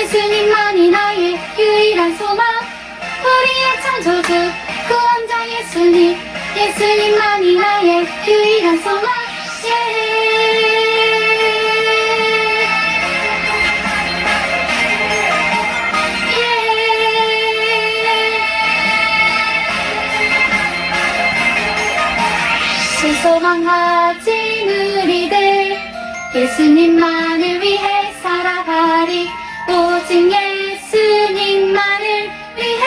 예수님만이 나의 유일한 소망. 우리의 창조주 구원자 예수님, 예수님만이 나의 유일한 소망. 소망가진 우리들 예수님만을 위해 살아가리. 오직 예수님만을 위해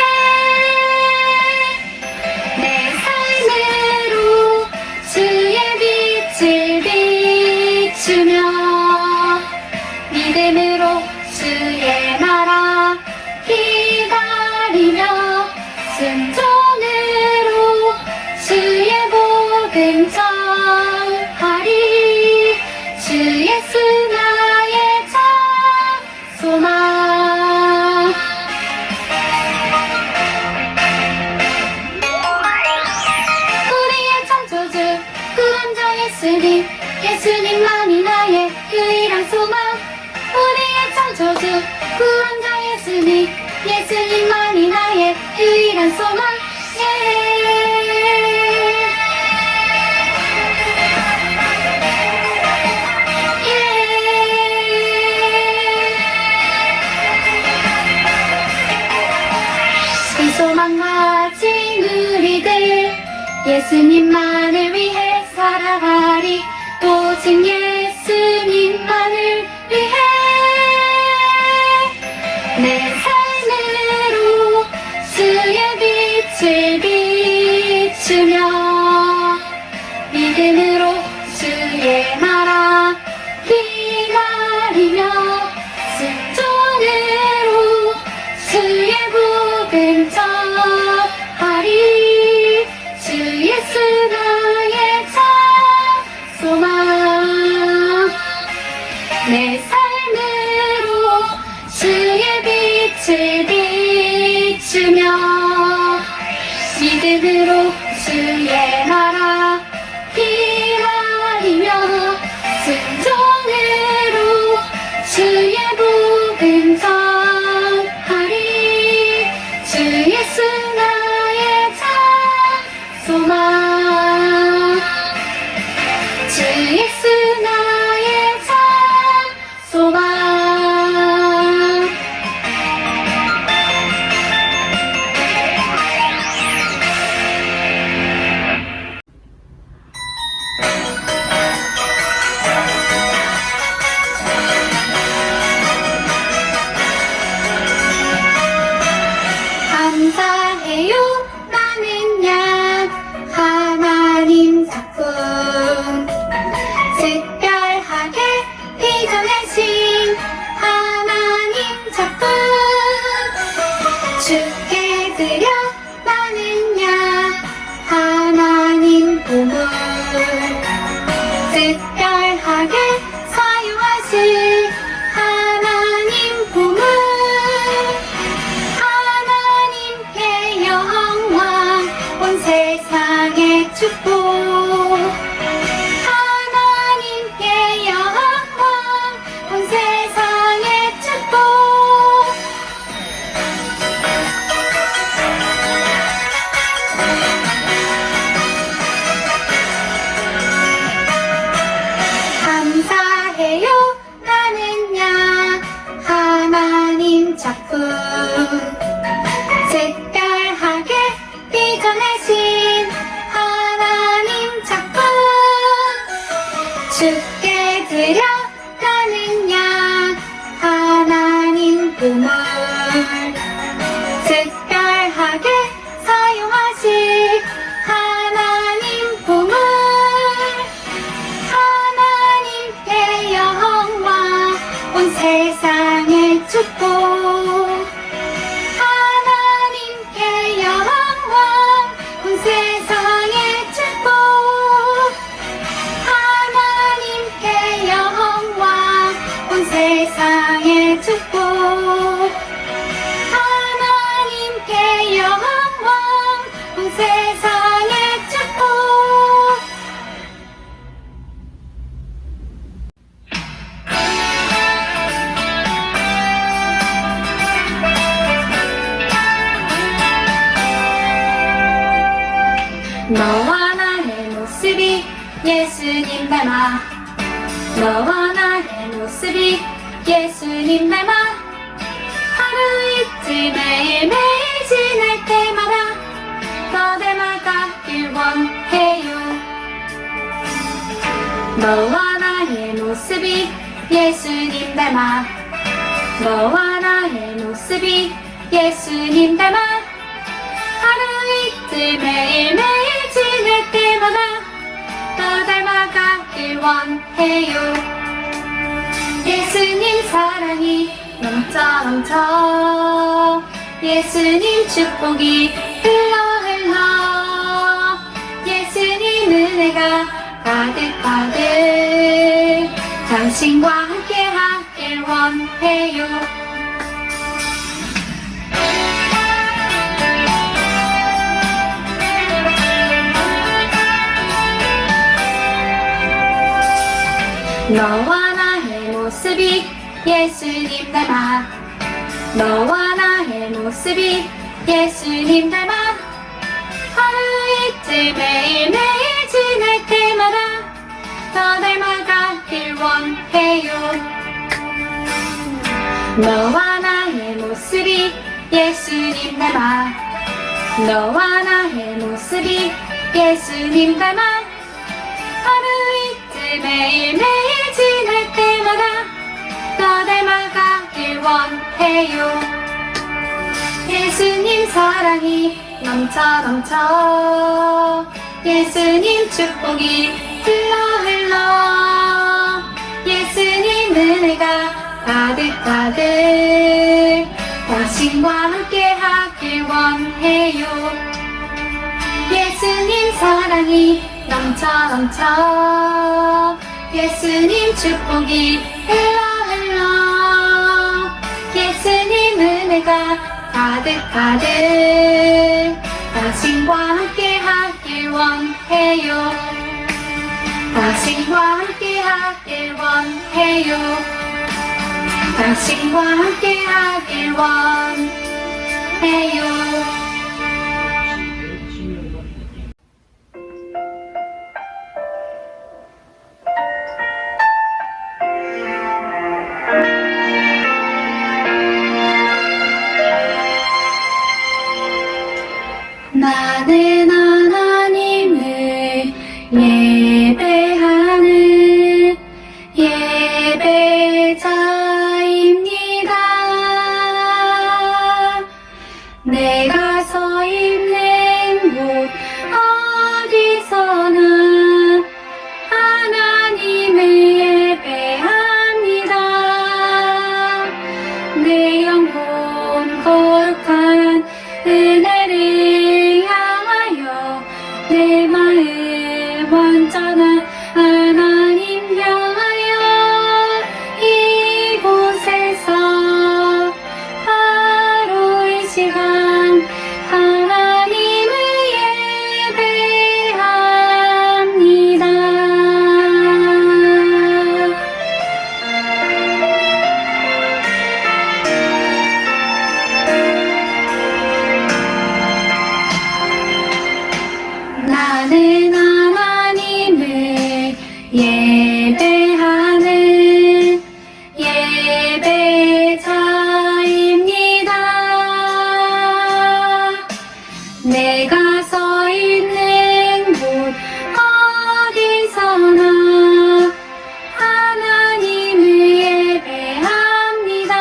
내 삶으로 주의 빛을 비추며 믿음으로 주의 나라 기다리며 순종으로 주의 복음 전하리. 주 예수 나의 참 소망. 우리의 창조주 구원자 예수님, 예수님만이 나의 유일한 소망. 우리의 창조주 구원자 예수님, 예수님만이 나의 유일한 소망. 소망 가진 우리들 예수님만을 위해 살아가리. 오직 예수님만을 위해 내 삶으로 주의 빛을 비추며 믿음으로 주의 나라 기다리며 순종으로 주의 복음 전하리. 주 예수 나의 참 소망. 내 삶으로 주의 빛을 비추며 믿음으로 주의 나라 기다리며 순종으로 주의 복음 전하리. 주 예수 나의 참 소망. 주 예수 나의 참 소망. 감사해요 나는 양 하나님 작품. 특별하게 빚어내신 하나님 작품. 주께 드려 나는 양 하나님 보물. 특별하게 사용하실 하나님 보물. 하나님께 영광 온 세상의 축복. 하나님께 영광 온 세상의 축복. 감사해요 나는 양 하나님 작품. 특별하게 빚어내신 하나님 작품. 주께 드려 나는 양 하나님 보물. 특별하게 사용하실 하나님 보물. 하나님께 영광 온 세상의 축복. 하나님께 영광 온 세상의 축복. 하나님께 영광 온 세상의 축복. 하나님께 영광 온 세상의 축복. 닮아 너와 나의 모습이 예수님 닮아 하루 이틀 매일매일 지날 때마다 더 닮아가길 원해요. 너와 나의 모습이 예수님 닮아 너와 나의 모습이 예수님 닮아 하루 이틀 매일매일 지낼 때마다 더 닮아가길 원해요. 예수님 사랑이 넘쳐 예수님 축복이 흘러 예수님 은혜가 가득 당신과 함께 하길 원해요. 너와 나의 모습이 예수님 닮아 너와 나의 모습이 예수님 닮아 하루 이틀 매일매일 지낼 때마다 더 닮아가길 원해요. 너와 나의 모습이 예수님 닮아 너와 나의 모습이 예수님 닮아 하루 이틀 매일매일 지낼 때마다 더 닮아가길 원해요. 예수님 사랑이 넘쳐 예수님 축복이 흘러 예수님 은혜가 가득 당신과 함께 하길 원해요. 예수님 사랑이 넘쳐 예수님 축복이 흘러 예수님 은혜가 가득 당신과 함께 하길 원해요. 당신과 함께 하길 원해요. 당신과 함께 하길 원해요. 나는 하나님을 예배하는 예배자입니다. 내가 서 있는 곳 어디서나 하나님을 예배합니다. 내 영혼 거룩한 은혜를 향하여 내 마음 완전한 하나님 향하여 이곳에서 바로 이 시간 하나님을 예배합니다. 나는 하나님을 예배하는 예배자입니다. 내가 서 있는 곳 어디서나 하나님을 예배합니다.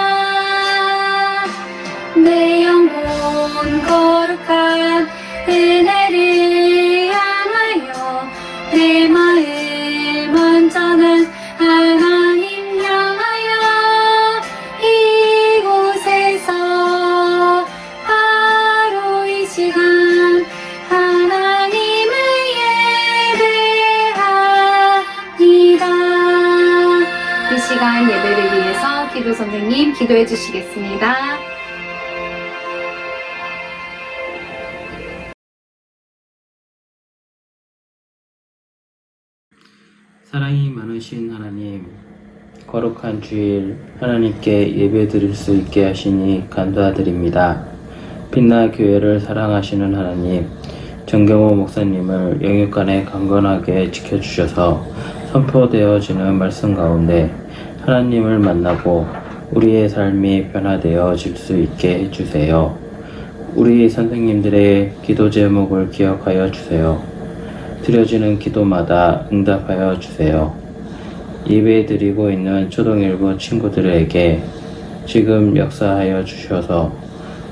내 영혼 거룩한 은혜를 향하여 내 마음 완전한 하나님 향하여 이곳에서 바로 이 시간 하나님을 예배합니다. 이 시간 예배를 위해서 기도 선생님 기도해 주시겠습니다. 사랑이 많으신 하나님, 거룩한 주일 하나님께 예배드릴 수 있게 하시니 감사드립니다. 빛나 교회를 사랑하시는 하나님, 정경호 목사님을 영육간에 강건하게 지켜주셔서 선포되어지는 말씀 가운데 하나님을 만나고 우리의 삶이 변화되어질 수 있게 해주세요. 우리 선생님들의 기도 제목을 기억하여 주세요. 드려지는 기도마다 응답하여 주세요. 예배 드리고 있는 초등일부 친구들에게 지금 역사하여 주셔서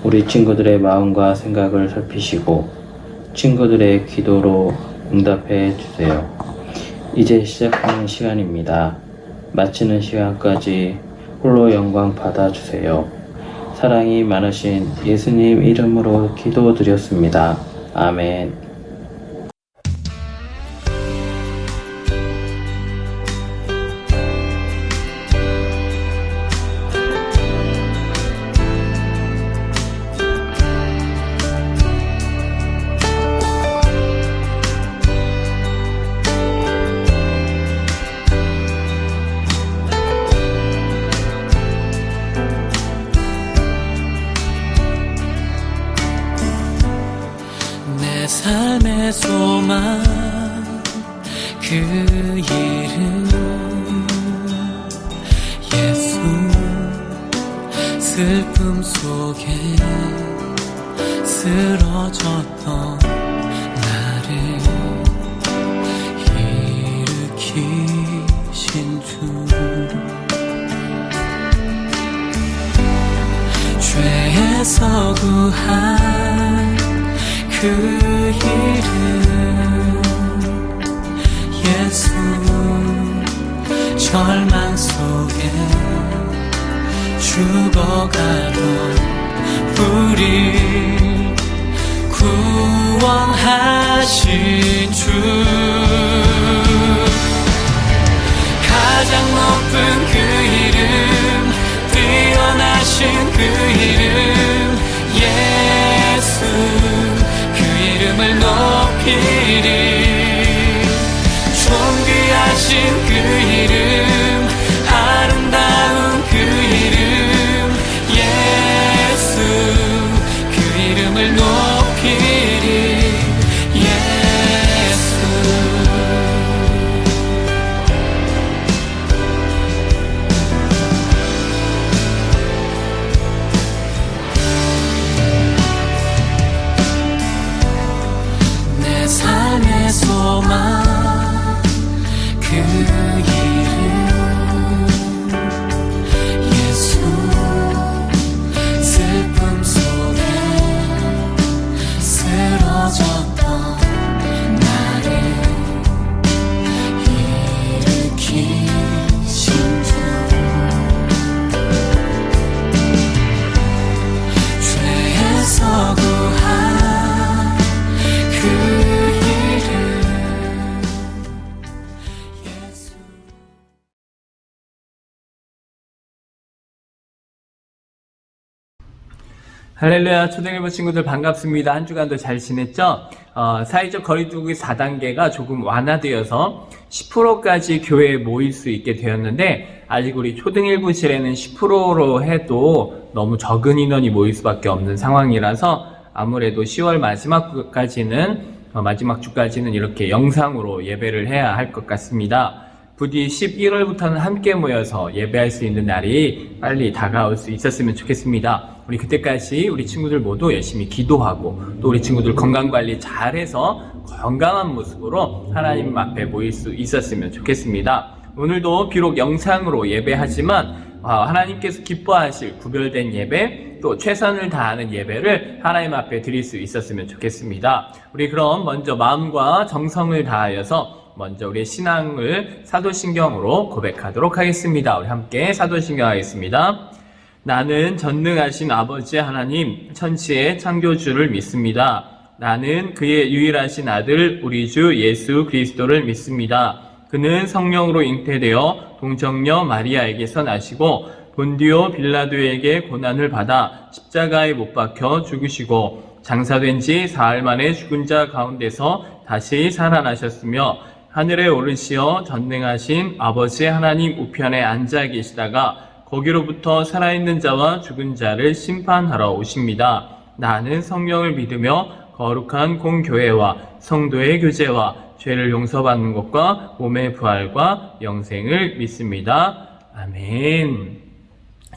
우리 친구들의 마음과 생각을 살피시고 친구들의 기도로 응답해 주세요. 이제 시작하는 시간입니다. 마치는 시간까지 홀로 영광 받아주세요. 사랑이 많으신 예수님 이름으로 기도드렸습니다. 아멘. 삶의 소망 그 이름 예수 슬픔 속에 쓰러졌던 나를 일으키신 주 죄에서 구한 그 이름 예수 절망 속에 죽어가던 우리 구원하신 주 가장 높은 그 이름 뛰어나신 그 이름 예수 이름을 높이리 존귀하신 그 이름 아름다운 그 이름 예수 그 이름을 높이리 예수 삶의 소망 그 이름 예수 슬픔 속에 쓰러졌던 나를 일으키신 주 죄에서 구한 할렐루야. 초등일부 친구들 반갑습니다. 한 주간도 잘 지냈죠? 사회적 거리두기 4단계가 조금 완화되어서 10%까지 교회에 모일 수 있게 되었는데 아직 우리 초등일부실에는 10%로 해도 너무 적은 인원이 모일 수밖에 없는 상황이라서 아무래도 10월 마지막 주까지는 이렇게 영상으로 예배를 해야 할 것 같습니다. 부디 11월부터는 함께 모여서 예배할 수 있는 날이 빨리 다가올 수 있었으면 좋겠습니다. 우리 그때까지 우리 친구들 모두 열심히 기도하고 또 우리 친구들 건강관리 잘해서 건강한 모습으로 하나님 앞에 모일 수 있었으면 좋겠습니다. 오늘도 비록 영상으로 예배하지만 하나님께서 기뻐하실 구별된 예배 또 최선을 다하는 예배를 하나님 앞에 드릴 수 있었으면 좋겠습니다. 우리 그럼 먼저 마음과 정성을 다하여서 먼저 우리의 신앙을 사도신경으로 고백하도록 하겠습니다. 우리 함께 사도신경 하겠습니다. 나는 전능하신 아버지 하나님 천지의 창조주를 믿습니다. 나는 그의 유일하신 아들 우리 주 예수 그리스도를 믿습니다. 그는 성령으로 잉태되어 동정녀 마리아에게서 나시고 본디오 빌라도에게 고난을 받아 십자가에 못 박혀 죽으시고 장사된 지 사흘 만에 죽은 자 가운데서 다시 살아나셨으며 하늘에 오르시어 전능하신 아버지 하나님 우편에 앉아 계시다가 거기로부터 살아있는 자와 죽은 자를 심판하러 오십니다. 나는 성령을 믿으며 거룩한 공교회와 성도의 교제와 죄를 용서받는 것과 몸의 부활과 영생을 믿습니다. 아멘.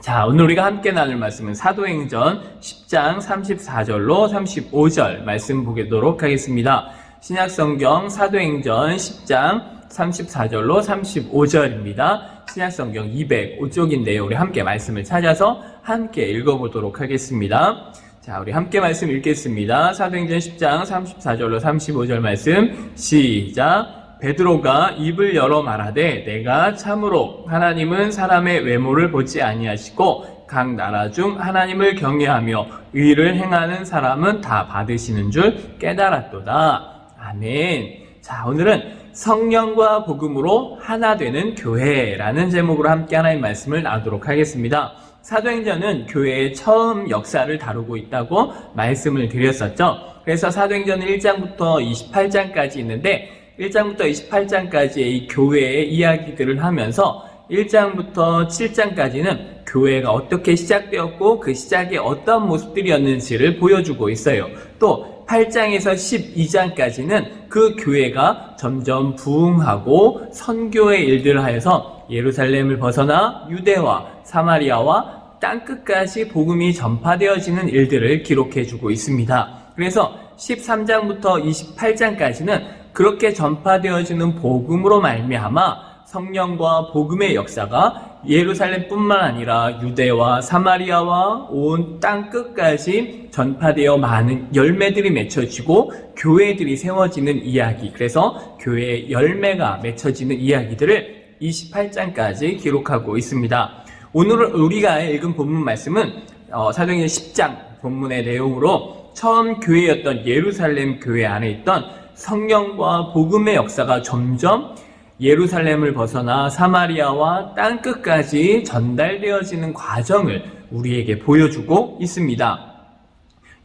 자, 오늘 우리가 함께 나눌 말씀은 사도행전 10장 34절로 35절 말씀 보도록 하겠습니다. 신약성경 사도행전 10장 34절로 35절입니다. 신약성경 205쪽인데요. 우리 함께 말씀을 찾아서 함께 읽어보도록 하겠습니다. 자, 우리 함께 말씀 읽겠습니다. 사도행전 10장 34절로 35절 말씀 시작. 베드로가 입을 열어 말하되 내가 참으로 하나님은 사람의 외모를 보지 아니하시고 각 나라 중 하나님을 경외하며 의를 행하는 사람은 다 받으시는 줄 깨달았도다. 아멘. 자, 오늘은 성령과 복음으로 하나 되는 교회라는 제목으로 함께 하나님 말씀을 나누도록 하겠습니다. 사도행전은 교회의 처음 역사를 다루고 있다고 말씀을 드렸었죠. 그래서 사도행전 1장부터 28장까지 있는데 1장부터 28장까지의 이 교회의 이야기들을 하면서 1장부터 7장까지는 교회가 어떻게 시작되었고 그 시작에 어떤 모습들이었는지를 보여주고 있어요. 또 8장에서 12장까지는 그 교회가 점점 부흥하고 선교의 일들을 하여서 예루살렘을 벗어나 유대와 사마리아와 땅끝까지 복음이 전파되어지는 일들을 기록해주고 있습니다. 그래서 13장부터 28장까지는 그렇게 전파되어지는 복음으로 말미암아 성령과 복음의 역사가 예루살렘뿐만 아니라 유대와 사마리아와 온 땅끝까지 전파되어 많은 열매들이 맺혀지고 교회들이 세워지는 이야기, 그래서 교회의 열매가 맺혀지는 이야기들을 28장까지 기록하고 있습니다. 오늘 우리가 읽은 본문 말씀은 사도행전 10장 본문의 내용으로 처음 교회였던 예루살렘 교회 안에 있던 성령과 복음의 역사가 점점 예루살렘을 벗어나 사마리아와 땅끝까지 전달되어지는 과정을 우리에게 보여주고 있습니다.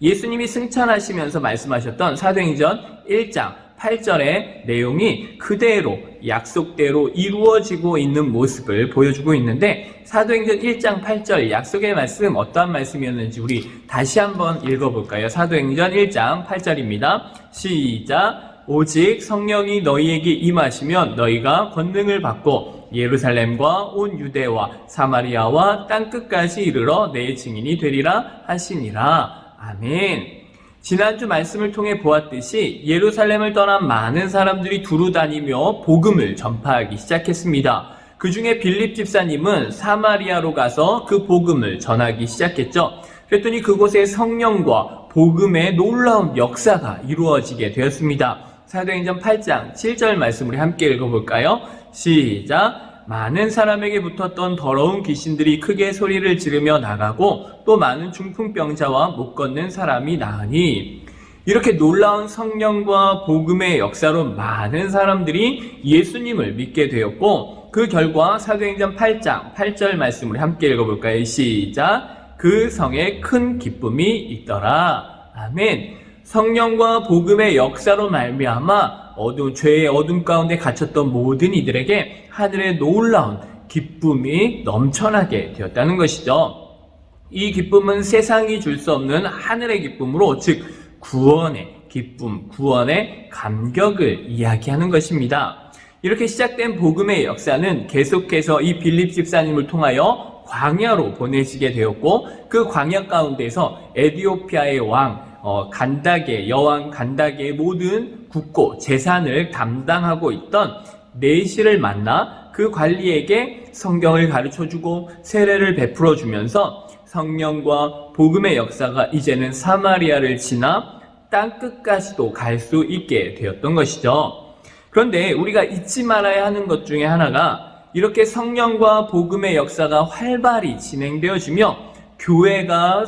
예수님이 승천하시면서 말씀하셨던 사도행전 1장 8절의 내용이 그대로 약속대로 이루어지고 있는 모습을 보여주고 있는데, 사도행전 1장 8절 약속의 말씀 어떠한 말씀이었는지 우리 다시 한번 읽어볼까요? 사도행전 1장 8절입니다. 시작. 오직 성령이 너희에게 임하시면 너희가 권능을 받고 예루살렘과 온 유대와 사마리아와 땅끝까지 이르러 내 증인이 되리라 하시니라. 아멘. 지난주 말씀을 통해 보았듯이 예루살렘을 떠난 많은 사람들이 두루 다니며 복음을 전파하기 시작했습니다. 그 중에 빌립 집사님은 사마리아로 가서 그 복음을 전하기 시작했죠. 그랬더니 그곳에 성령과 복음의 놀라운 역사가 이루어지게 되었습니다. 사도행전 8장 7절 말씀 우리 함께 읽어볼까요? 시작. 많은 사람에게 붙었던 더러운 귀신들이 크게 소리를 지르며 나가고 또 많은 중풍병자와 못 걷는 사람이 나으니, 이렇게 놀라운 성령과 복음의 역사로 많은 사람들이 예수님을 믿게 되었고, 그 결과 사도행전 8장 8절 말씀 우리 함께 읽어볼까요? 시작. 그 성에 큰 기쁨이 있더라. 아멘. 성령과 복음의 역사로 말미암아 죄의 어둠 가운데 갇혔던 모든 이들에게 하늘의 놀라운 기쁨이 넘쳐나게 되었다는 것이죠. 이 기쁨은 세상이 줄 수 없는 하늘의 기쁨으로, 즉 구원의 기쁨, 구원의 감격을 이야기하는 것입니다. 이렇게 시작된 복음의 역사는 계속해서 이 빌립 집사님을 통하여 광야로 보내지게 되었고, 그 광야 가운데서 에티오피아의 왕 간다게, 여왕 간다게의 모든 국고 재산을 담당하고 있던 내시를 만나 그 관리에게 성경을 가르쳐주고 세례를 베풀어주면서 성령과 복음의 역사가 이제는 사마리아를 지나 땅끝까지도 갈 수 있게 되었던 것이죠. 그런데 우리가 잊지 말아야 하는 것 중에 하나가, 이렇게 성령과 복음의 역사가 활발히 진행되어지며 교회가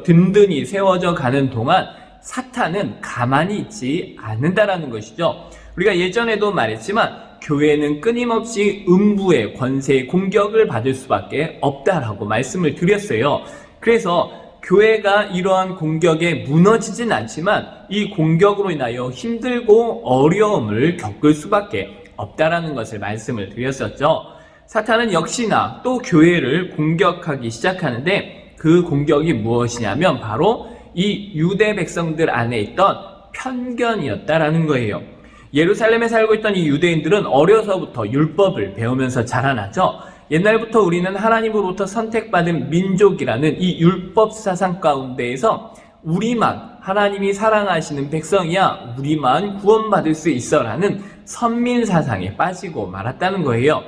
든든히 세워져 가는 동안 사탄은 가만히 있지 않는다라는 것이죠. 우리가 예전에도 말했지만 교회는 끊임없이 음부의 권세의 공격을 받을 수밖에 없다라고 말씀을 드렸어요. 그래서 교회가 이러한 공격에 무너지진 않지만 이 공격으로 인하여 힘들고 어려움을 겪을 수밖에 없다라는 것을 말씀을 드렸었죠. 사탄은 역시나 또 교회를 공격하기 시작하는데, 그 공격이 무엇이냐면 바로 이 유대 백성들 안에 있던 편견이었다라는 거예요. 예루살렘에 살고 있던 이 유대인들은 어려서부터 율법을 배우면서 자라나죠. 옛날부터 우리는 하나님으로부터 선택받은 민족이라는 이 율법 사상 가운데에서 우리만 하나님이 사랑하시는 백성이야, 우리만 구원받을 수 있어라는 선민 사상에 빠지고 말았다는 거예요.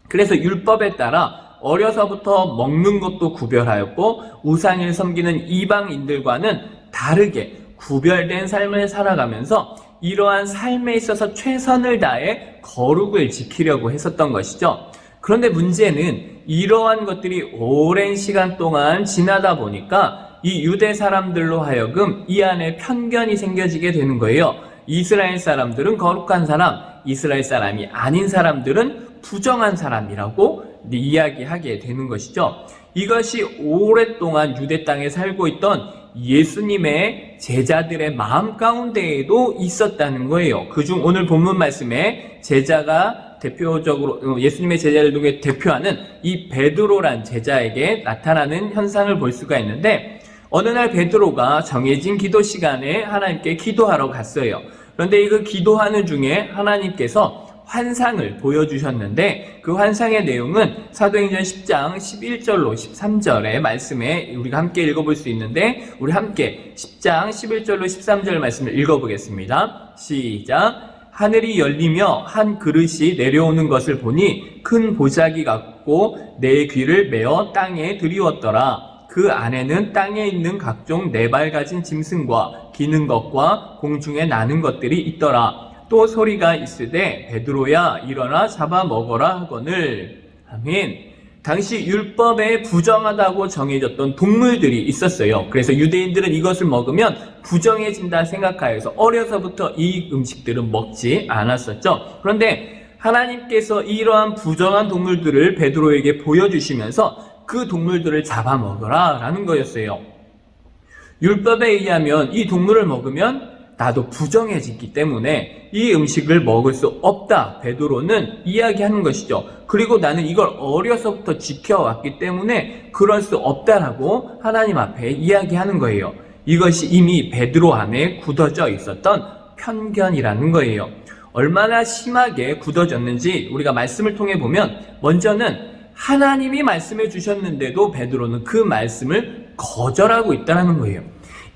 그래서 율법에 따라 어려서부터 먹는 것도 구별하였고 우상을 섬기는 이방인들과는 다르게 구별된 삶을 살아가면서 이러한 삶에 있어서 최선을 다해 거룩을 지키려고 했었던 것이죠. 그런데 문제는 이러한 것들이 오랜 시간 동안 지나다 보니까 이 유대 사람들로 하여금 이 안에 편견이 생겨지게 되는 거예요. 이스라엘 사람들은 거룩한 사람, 이스라엘 사람이 아닌 사람들은 부정한 사람이라고 이야기하게 되는 것이죠. 이것이 오랫동안 유대 땅에 살고 있던 예수님의 제자들의 마음 가운데에도 있었다는 거예요. 그중 오늘 본문 말씀에 제자가 대표적으로 예수님의 제자를 중에 대표하는 이 베드로란 제자에게 나타나는 현상을 볼 수가 있는데, 어느 날 베드로가 정해진 기도 시간에 하나님께 기도하러 갔어요. 그런데 그 기도하는 중에 하나님께서 환상을 보여주셨는데, 그 환상의 내용은 사도행전 10장 11절로 13절의 말씀에 우리가 함께 읽어볼 수 있는데, 우리 함께 10장 11절로 13절 말씀을 읽어보겠습니다. 시작. 하늘이 열리며 한 그릇이 내려오는 것을 보니 큰 보자기 같고 내 귀를 메어 땅에 들이웠더라. 그 안에는 땅에 있는 각종 네 발 가진 짐승과 기는 것과 공중에 나는 것들이 있더라. 또 소리가 있으되 베드로야 일어나 잡아 먹어라 하거늘. 아멘. 당시 율법에 부정하다고 정해졌던 동물들이 있었어요. 그래서 유대인들은 이것을 먹으면 부정해진다 생각하여서 어려서부터 이 음식들은 먹지 않았었죠. 그런데 하나님께서 이러한 부정한 동물들을 베드로에게 보여주시면서 그 동물들을 잡아먹어라 라는 거였어요. 율법에 의하면 이 동물을 먹으면 나도 부정해지기 때문에 이 음식을 먹을 수 없다, 베드로는 이야기하는 것이죠. 그리고 나는 이걸 어려서부터 지켜왔기 때문에 그럴 수 없다라고 하나님 앞에 이야기하는 거예요. 이것이 이미 베드로 안에 굳어져 있었던 편견이라는 거예요. 얼마나 심하게 굳어졌는지 우리가 말씀을 통해 보면, 먼저는 하나님이 말씀해 주셨는데도 베드로는 그 말씀을 거절하고 있다는 거예요.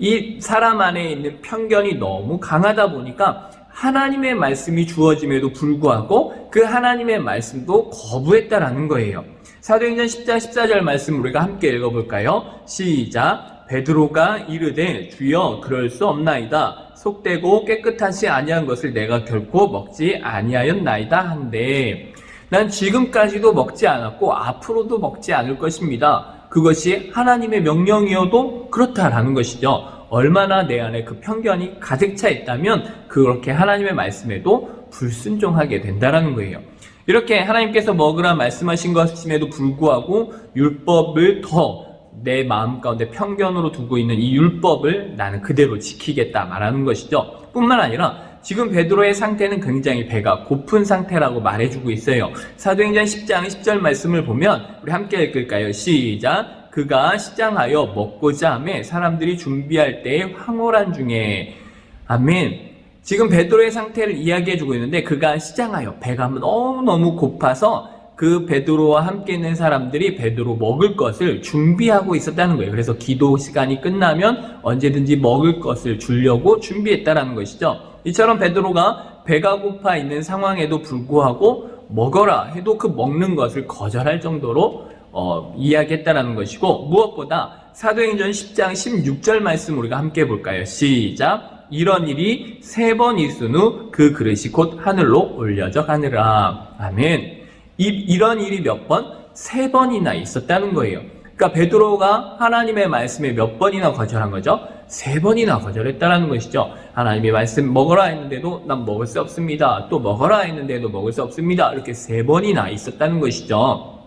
이 사람 안에 있는 편견이 너무 강하다 보니까 하나님의 말씀이 주어짐에도 불구하고 그 하나님의 말씀도 거부했다라는 거예요. 사도행전 10장 14절 말씀 우리가 함께 읽어볼까요? 시작. 베드로가 이르되 주여 그럴 수 없나이다. 속되고 깨끗하지 아니한 것을 내가 결코 먹지 아니하였나이다 한데, 난 지금까지도 먹지 않았고 앞으로도 먹지 않을 것입니다. 그것이 하나님의 명령이어도 그렇다라는 것이죠. 얼마나 내 안에 그 편견이 가득 차 있다면 그렇게 하나님의 말씀에도 불순종하게 된다라는 거예요. 이렇게 하나님께서 먹으라 말씀하신 것임에도 불구하고 율법을 더 내 마음 가운데 편견으로 두고 있는 이 율법을 나는 그대로 지키겠다 말하는 것이죠. 뿐만 아니라 지금 베드로의 상태는 굉장히 배가 고픈 상태라고 말해주고 있어요. 사도행전 10장 10절 말씀을 보면 우리 함께 읽을까요? 시작. 그가 시장하여 먹고자 하며 사람들이 준비할 때에 황홀한 중에. 아멘. 지금 베드로의 상태를 이야기해주고 있는데, 그가 시장하여 배가 너무너무 고파서 그 베드로와 함께 있는 사람들이 베드로 먹을 것을 준비하고 있었다는 거예요. 그래서 기도 시간이 끝나면 언제든지 먹을 것을 주려고 준비했다는 것이죠. 이처럼 베드로가 배가 고파 있는 상황에도 불구하고 먹어라 해도 그 먹는 것을 거절할 정도로 이야기했다는 것이고, 무엇보다 사도행전 10장 16절 말씀 우리가 함께 볼까요? 시작. 이런 일이 3번 있은 후 그 그릇이 곧 하늘로 올려져 가느라. 아멘. 이런 일이 몇 번? 3번이나 있었다는 거예요. 그러니까 베드로가 하나님의 말씀에 몇 번이나 거절한 거죠? 3번이나 거절했다는 것이죠. 하나님의 말씀 먹어라 했는데도 난 먹을 수 없습니다. 또 먹어라 했는데도 먹을 수 없습니다. 이렇게 3번이나 있었다는 것이죠.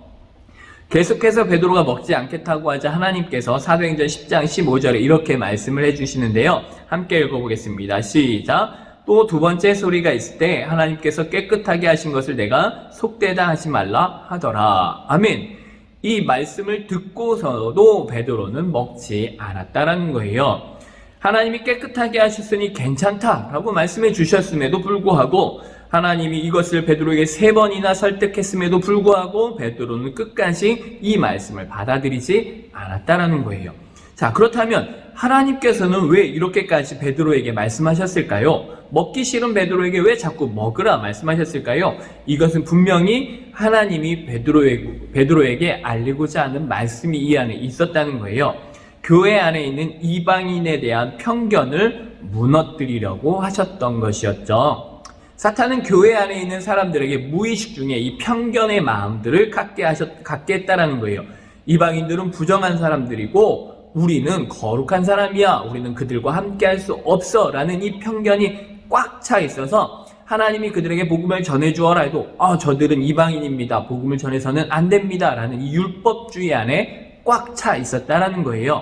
계속해서 베드로가 먹지 않겠다고 하자 하나님께서 사도행전 10장 15절에 이렇게 말씀을 해주시는데요. 함께 읽어보겠습니다. 시작. 또 두 번째 소리가 있을 때 하나님께서 깨끗하게 하신 것을 내가 속되다 하지 말라 하더라. 아멘. 이 말씀을 듣고서도 베드로는 먹지 않았다라는 거예요. 하나님이 깨끗하게 하셨으니 괜찮다라고 말씀해 주셨음에도 불구하고 하나님이 이것을 베드로에게 3번이나 설득했음에도 불구하고 베드로는 끝까지 이 말씀을 받아들이지 않았다라는 거예요. 자, 그렇다면 하나님께서는 왜 이렇게까지 베드로에게 말씀하셨을까요? 먹기 싫은 베드로에게 왜 자꾸 먹으라 말씀하셨을까요? 이것은 분명히 하나님이 베드로에게 알리고자 하는 말씀이 이 안에 있었다는 거예요. 교회 안에 있는 이방인에 대한 편견을 무너뜨리려고 하셨던 것이었죠. 사탄은 교회 안에 있는 사람들에게 무의식 중에 이 편견의 마음들을 갖게 했다라는 거예요. 이방인들은 부정한 사람들이고 우리는 거룩한 사람이야, 우리는 그들과 함께 할 수 없어 라는 이 편견이 꽉 차 있어서 하나님이 그들에게 복음을 전해주어라 해도 저들은 이방인입니다, 복음을 전해서는 안 됩니다 라는 이 율법주의 안에 꽉 차 있었다라는 거예요.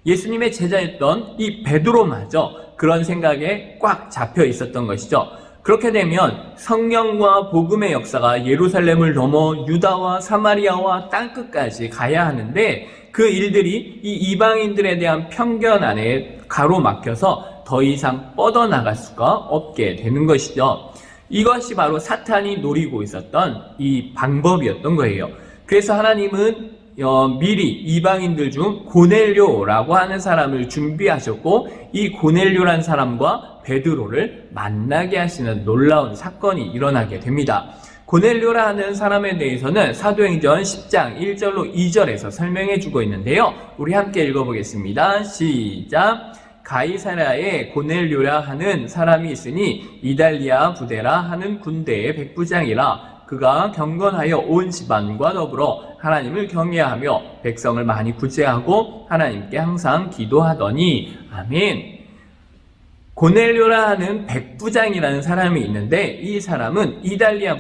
예수님의 제자였던 이 베드로마저 그런 생각에 꽉 잡혀 있었던 것이죠. 그렇게 되면 성령과 복음의 역사가 예루살렘을 넘어 유다와 사마리아와 땅끝까지 가야 하는데 그 일들이 이 이방인들에 대한 편견 안에 가로막혀서 더 이상 뻗어나갈 수가 없게 되는 것이죠. 이것이 바로 사탄이 노리고 있었던 이 방법이었던 거예요. 그래서 하나님은 미리 이방인들 중 고넬료라고 하는 사람을 준비하셨고 이 고넬료란 사람과 베드로를 만나게 하시는 놀라운 사건이 일어나게 됩니다. 고넬료라 하는 사람에 대해서는 사도행전 10장 1절로 2절에서 설명해 주고 있는데요. 우리 함께 읽어보겠습니다. 시작! 가이사랴에 고넬료라 하는 사람이 있으니 이달리아 부대라 하는 군대의 백부장이라. 그가 경건하여 온 집안과 더불어 하나님을 경외하며 백성을 많이 구제하고 하나님께 항상 기도하더니. 아멘. 고넬료라 하는 백부장이라는 사람이 있는데 이 사람은 이달리아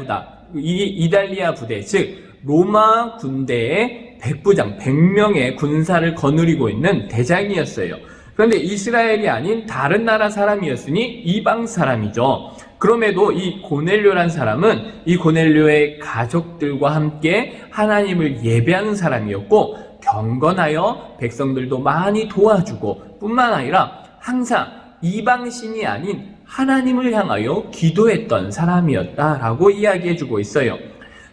부대, 즉 로마 군대의 백부장, 100명의 군사를 거느리고 있는 대장이었어요. 그런데 이스라엘이 아닌 다른 나라 사람이었으니 이방 사람이죠. 그럼에도 이 고넬료란 사람은 이 고넬료의 가족들과 함께 하나님을 예배하는 사람이었고 경건하여 백성들도 많이 도와주고 뿐만 아니라 항상 이방신이 아닌 하나님을 향하여 기도했던 사람이었다라고 이야기해주고 있어요.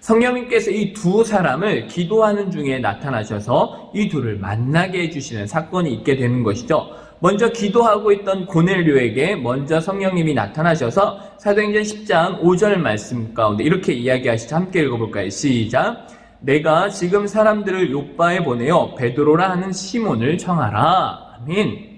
성령님께서 이 두 사람을 기도하는 중에 나타나셔서 이 둘을 만나게 해주시는 사건이 있게 되는 것이죠. 먼저 기도하고 있던 고넬료에게 먼저 성령님이 나타나셔서 사도행전 10장 5절 말씀 가운데 이렇게 이야기하시죠. 함께 읽어볼까요? 시작! 내가 지금 사람들을 요빠에 보내어 베드로라 하는 시몬을 청하라. 아멘.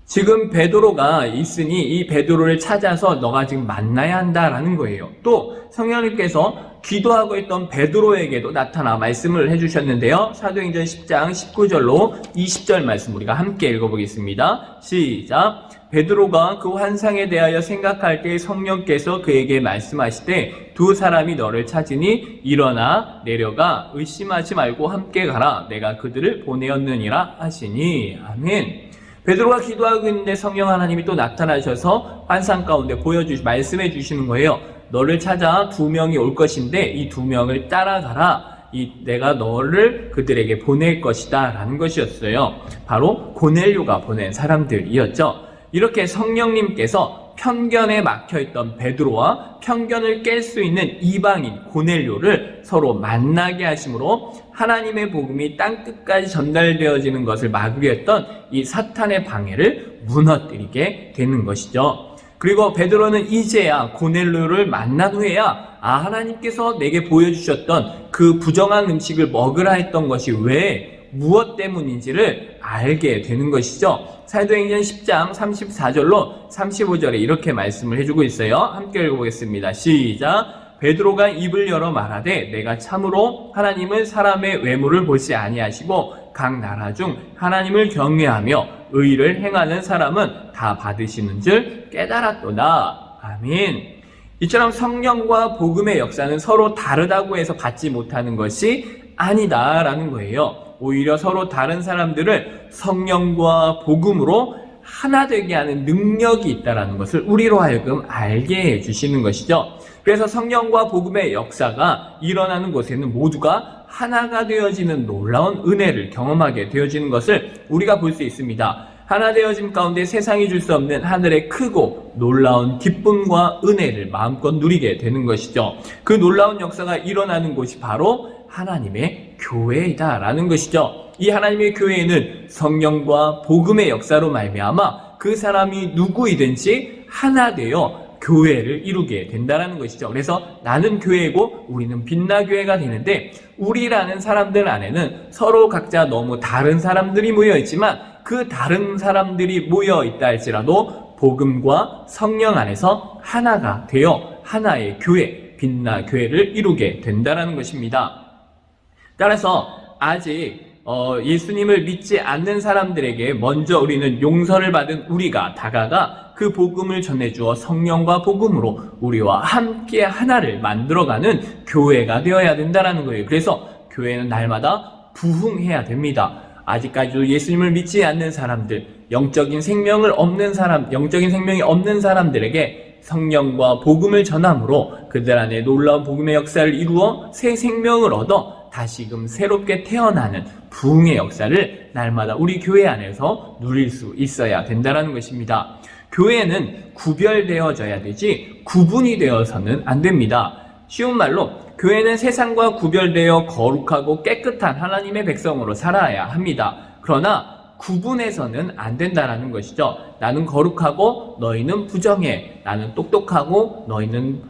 지금 베드로가 있으니 이 베드로를 찾아서 너가 지금 만나야 한다라는 거예요. 또 성령님께서 기도하고 있던 베드로에게도 나타나 말씀을 해주셨는데요. 사도행전 10장 19절로 20절 말씀 우리가 함께 읽어보겠습니다. 시작! 베드로가 그 환상에 대하여 생각할 때 성령께서 그에게 말씀하시되 두 사람이 너를 찾으니 일어나 내려가 의심하지 말고 함께 가라. 내가 그들을 보내었느니라 하시니. 아멘. 베드로가 기도하고 있는데 성령 하나님이 또 나타나셔서 환상 가운데 말씀해 주시는 거예요. 너를 찾아 2명이 올 것인데 이 2명을 따라가라. 내가 너를 그들에게 보낼 것이다 라는 것이었어요. 바로 고넬료가 보낸 사람들이었죠. 이렇게 성령님께서 편견에 막혀있던 베드로와 편견을 깰 수 있는 이방인 고넬료를 서로 만나게 하심으로 하나님의 복음이 땅끝까지 전달되어지는 것을 막으려 했던 이 사탄의 방해를 무너뜨리게 되는 것이죠. 그리고 베드로는 이제야 고넬료를 만난 후에야 하나님께서 내게 보여주셨던 그 부정한 음식을 먹으라 했던 것이 왜 무엇 때문인지를 알게 되는 것이죠. 사도행전 10장 34절로 35절에 이렇게 말씀을 해주고 있어요. 함께 읽어보겠습니다. 시작! 베드로가 입을 열어 말하되 내가 참으로 하나님은 사람의 외모를 보지 아니하시고 각 나라 중 하나님을 경외하며 의를 행하는 사람은 다 받으시는 줄 깨달았도다. 아멘. 이처럼 성령과 복음의 역사는 서로 다르다고 해서 받지 못하는 것이 아니다라는 거예요. 오히려 서로 다른 사람들을 성령과 복음으로 하나 되게 하는 능력이 있다는 것을 우리로 하여금 알게 해주시는 것이죠. 그래서 성령과 복음의 역사가 일어나는 곳에는 모두가 하나가 되어지는 놀라운 은혜를 경험하게 되어지는 것을 우리가 볼 수 있습니다. 하나 되어짐 가운데 세상이 줄 수 없는 하늘의 크고 놀라운 기쁨과 은혜를 마음껏 누리게 되는 것이죠. 그 놀라운 역사가 일어나는 곳이 바로 하나님의 교회이다라는 것이죠. 이 하나님의 교회에는 성령과 복음의 역사로 말미암아 그 사람이 누구이든지 하나 되어 교회를 이루게 된다는 것이죠. 그래서 나는 교회고 우리는 빛나 교회가 되는데, 우리라는 사람들 안에는 서로 각자 너무 다른 사람들이 모여 있지만 그 다른 사람들이 모여 있다 할지라도 복음과 성령 안에서 하나가 되어 하나의 교회, 빛나 교회를 이루게 된다는 것입니다. 따라서 아직 예수님을 믿지 않는 사람들에게 먼저 우리는 용서를 받은 우리가 다가가 그 복음을 전해주어 성령과 복음으로 우리와 함께 하나를 만들어가는 교회가 되어야 된다는 거예요. 그래서 교회는 날마다 부흥해야 됩니다. 아직까지도 예수님을 믿지 않는 사람들, 영적인 생명이 없는 사람들에게 성령과 복음을 전함으로 그들 안에 놀라운 복음의 역사를 이루어 새 생명을 얻어 다시금 새롭게 태어나는 부흥의 역사를 날마다 우리 교회 안에서 누릴 수 있어야 된다는 것입니다. 교회는 구별되어져야 되지 구분이 되어서는 안 됩니다. 쉬운 말로 교회는 세상과 구별되어 거룩하고 깨끗한 하나님의 백성으로 살아야 합니다. 그러나 구분해서는 안 된다는 것이죠. 나는 거룩하고 너희는 부정해. 나는 똑똑하고 너희는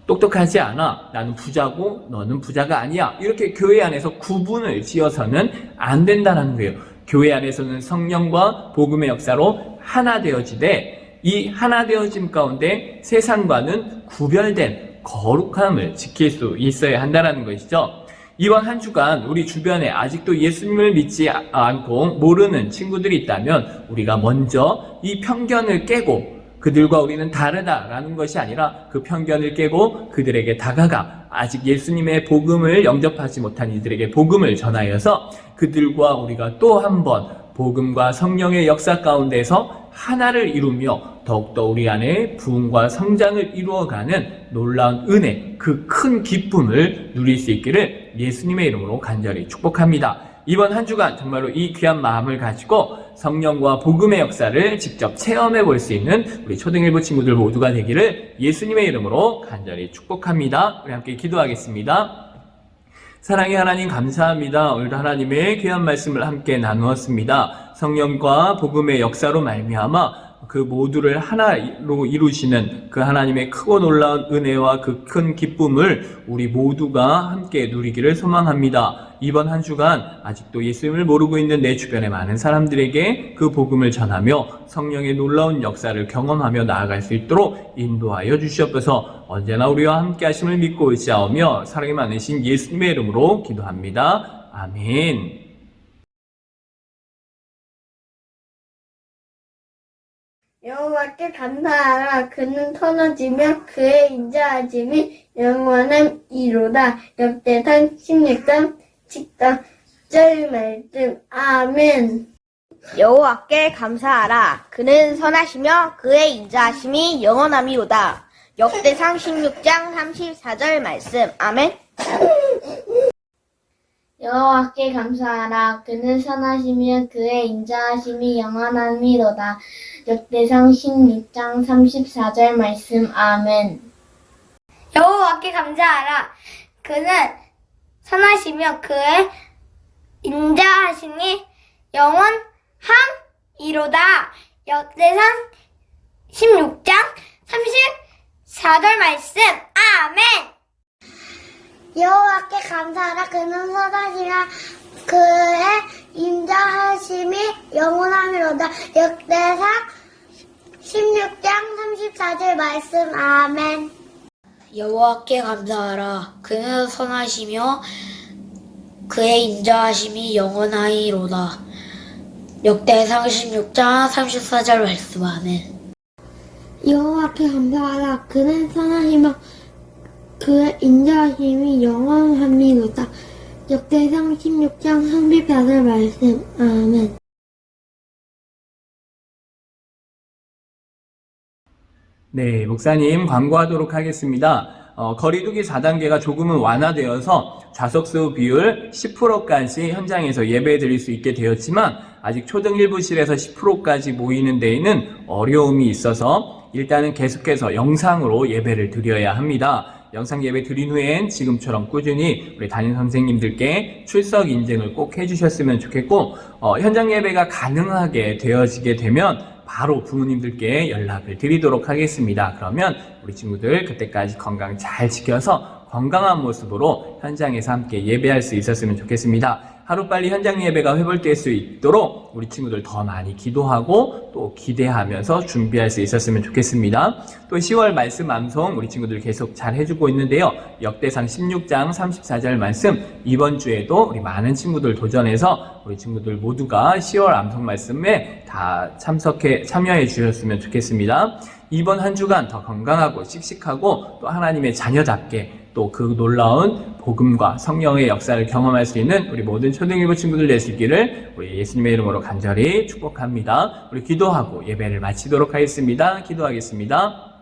똑똑하지 않아. 나는 부자고 너는 부자가 아니야. 이렇게 교회 안에서 구분을 지어서는 안 된다는 거예요. 교회 안에서는 성령과 복음의 역사로 하나 되어지되, 이 하나 되어짐 가운데 세상과는 구별된 거룩함을 지킬 수 있어야 한다는 것이죠. 이번 한 주간 우리 주변에 아직도 예수님을 믿지 않고 모르는 친구들이 있다면 우리가 먼저 이 편견을 깨고, 그들과 우리는 다르다라는 것이 아니라 그 편견을 깨고 그들에게 다가가 아직 예수님의 복음을 영접하지 못한 이들에게 복음을 전하여서 그들과 우리가 또 한 번 복음과 성령의 역사 가운데서 하나를 이루며 더욱더 우리 안에 부흥과 성장을 이루어가는 놀라운 은혜, 그 큰 기쁨을 누릴 수 있기를 예수님의 이름으로 간절히 축복합니다. 이번 한 주간 정말로 이 귀한 마음을 가지고 성령과 복음의 역사를 직접 체험해 볼 수 있는 우리 초등일부 친구들 모두가 되기를 예수님의 이름으로 간절히 축복합니다. 우리 함께 기도하겠습니다. 사랑의 하나님, 감사합니다. 오늘도 하나님의 귀한 말씀을 함께 나누었습니다. 성령과 복음의 역사로 말미암아 그 모두를 하나로 이루시는 그 하나님의 크고 놀라운 은혜와 그 큰 기쁨을 우리 모두가 함께 누리기를 소망합니다. 이번 한 주간 아직도 예수님을 모르고 있는 내 주변의 많은 사람들에게 그 복음을 전하며 성령의 놀라운 역사를 경험하며 나아갈 수 있도록 인도하여 주시옵소서. 언제나 우리와 함께 하심을 믿고 의지하오며 사랑이 많으신 예수님의 이름으로 기도합니다. 아멘. 여호와께 감사하라. 그는 선하시며 그의 인자하심이 영원함이로다. 역대상 16장 10절 말씀. 아멘. 여호와께 감사하라. 그는 선하시며 그의 인자하심이 영원함이로다. 역대상 16장 34절 말씀. 아멘. 여호와께 감사하라. 그는 선하시며 그의 인자하심이 영원함이로다. 역대상 16장 34절 말씀. 아멘. 여호와께 감사하라. 그는 선하시며 그의 인자하심이 영원함이로다. 역대상 16장 34절 말씀. 아멘. 여호와께 감사하라. 그는 선하시며 그의 인자하심이 영원함이로다. 역대상 16장 34절 말씀. 아멘. 여호와께 감사하라. 그는 선하시며 그의 인자하심이 영원하이로다. 역대상 16장 34절 말씀. 아멘. 여호와께 감사하라. 그는 선하시며 그의 인자하심이 영원함이로다. 역대상 16장 34절 말씀. 아멘. 네, 목사님 광고하도록 하겠습니다. 거리두기 4단계가 조금은 완화되어서 좌석수 비율 10%까지 현장에서 예배 드릴 수 있게 되었지만 아직 초등 일부실에서 10%까지 모이는 데에는 어려움이 있어서 일단은 계속해서 영상으로 예배를 드려야 합니다. 영상 예배 드린 후엔 지금처럼 꾸준히 우리 담임 선생님들께 출석 인증을 꼭 해주셨으면 좋겠고, 현장 예배가 가능하게 되어지게 되면 바로 부모님들께 연락을 드리도록 하겠습니다. 그러면 우리 친구들 그때까지 건강 잘 지켜서 건강한 모습으로 현장에서 함께 예배할 수 있었으면 좋겠습니다. 하루빨리 현장 예배가 회복될 수 있도록 우리 친구들 더 많이 기도하고 또 기대하면서 준비할 수 있었으면 좋겠습니다. 또 10월 말씀 암송 우리 친구들 계속 잘 해주고 있는데요. 역대상 16장 34절 말씀 이번 주에도 우리 많은 친구들 도전해서 우리 친구들 모두가 10월 암송 말씀에 다 참여해 주셨으면 좋겠습니다. 이번 한 주간 더 건강하고 씩씩하고 또 하나님의 자녀답게 또 그 놀라운 복음과 성령의 역사를 경험할 수 있는 우리 모든 초등일부 친구들 되시기를 우리 예수님의 이름으로 간절히 축복합니다. 우리 기도하고 예배를 마치도록 하겠습니다. 기도하겠습니다.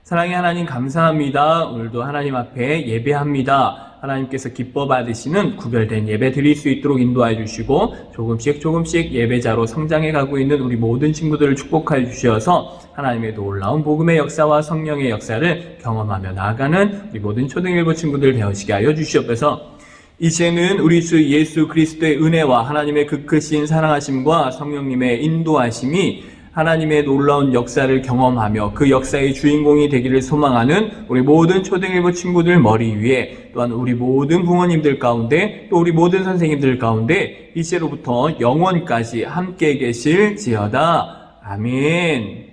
사랑의 하나님 감사합니다. 오늘도 하나님 앞에 예배합니다. 하나님께서 기뻐 받으시는 구별된 예배 드릴 수 있도록 인도해 주시고 조금씩 예배자로 성장해 가고 있는 우리 모든 친구들을 축복해 주셔서 하나님의 놀라운 복음의 역사와 성령의 역사를 경험하며 나아가는 우리 모든 초등일부 친구들 되어지게 하여 주시옵소서. 이제는 우리 주 예수 그리스도의 은혜와 하나님의 그 크신 사랑하심과 성령님의 인도하심이 하나님의 놀라운 역사를 경험하며 그 역사의 주인공이 되기를 소망하는 우리 모든 초등일부 친구들 머리 위에 또한 우리 모든 부모님들 가운데 또 우리 모든 선생님들 가운데 이제로부터 영원까지 함께 계실지어다. 아멘.